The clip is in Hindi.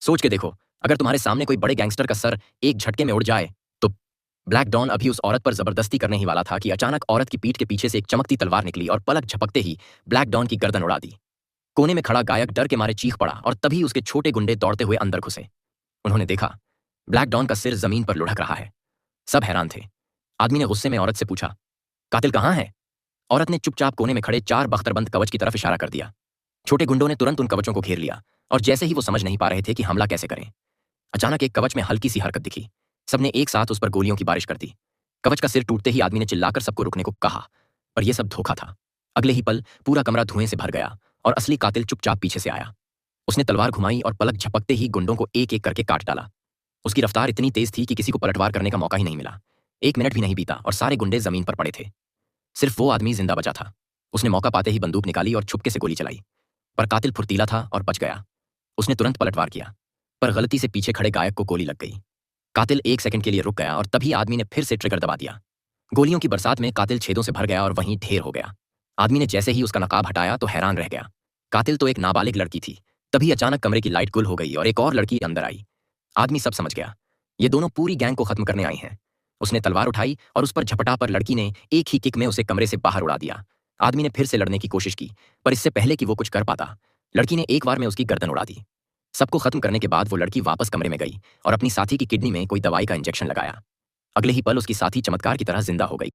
सोच के देखो, अगर तुम्हारे सामने कोई बड़े गैंगस्टर का सर एक झटके में उड़ जाए तो। ब्लैक डॉन अभी उस औरत पर जबरदस्ती करने ही वाला था कि अचानक औरत की पीठ के पीछे से एक चमकती तलवार निकली और पलक झपकते ही ब्लैक डॉन की गर्दन उड़ा दी। कोने में खड़ा गायक डर के मारे चीख पड़ा और तभी उसके छोटे गुंडे दौड़ते हुए अंदर घुसे। उन्होंने देखा ब्लैक डॉन का सिर जमीन पर लुढ़क रहा है। सब हैरान थे। आदमी ने गुस्से में औरत से पूछा, कातिल कहाँ है? औरत ने चुपचाप कोने में खड़े 4 बख्तरबंद कवच की तरफ इशारा कर दिया। छोटे गुंडों ने तुरंत उन कवचों को घेर लिया और जैसे ही वो समझ नहीं पा रहे थे कि हमला कैसे करें, अचानक एक कवच में हल्की सी हरकत दिखी। सबने एक साथ उस पर गोलियों की बारिश कर दी। कवच का सिर टूटते ही आदमी ने चिल्लाकर सबको रुकने को कहा, पर यह सब धोखा था। अगले ही पल पूरा कमरा धुएं से भर गया और असली कातिल चुपचाप पीछे से आया। उसने तलवार घुमाई और पलक झपकते ही गुंडों को एक एक करके काट डाला। उसकी रफ्तार इतनी तेज थी कि किसी को पलटवार करने का मौका ही नहीं मिला। 1 मिनट भी नहीं बीता और सारे गुंडे जमीन पर पड़े थे। सिर्फ वो आदमी जिंदा बचा था। उसने मौका पाते ही बंदूक निकाली और छुपके से गोली चलाई, पर कातिल फुर्तीला था और बच गया। उसने तुरंत पलटवार किया, पर गलती से पीछे खड़े गायक को गोली लग गई। कातिल 1 सेकंड के लिए रुक गया और तभी आदमी ने फिर से ट्रिगर दबा दिया। गोलियों की बरसात में कातिल छेदों से भर गया और वहीं ढेर हो गया। आदमी ने जैसे ही उसका नकाब हटाया तो हैरान रह गया। कातिल तो एक नाबालिग लड़की थी। तभी अचानक कमरे की लाइट गुल हो गई और एक और लड़की अंदर आई। आदमी सब समझ गया, ये दोनों पूरी गैंग को खत्म करने आई हैं। उसने तलवार उठाई और उस पर झपटा, पर लड़की ने एक ही किक में उसे कमरे से बाहर उड़ा दिया। आदमी ने फिर से लड़ने की कोशिश की, पर इससे पहले कि वो कुछ कर पाता, लड़की ने एक बार में उसकी गर्दन उड़ा दी। सबको खत्म करने के बाद वो लड़की वापस कमरे में गई और अपनी साथी की किडनी में कोई दवाई का इंजेक्शन लगाया। अगले ही पल उसकी साथी चमत्कार की तरह जिंदा हो गई।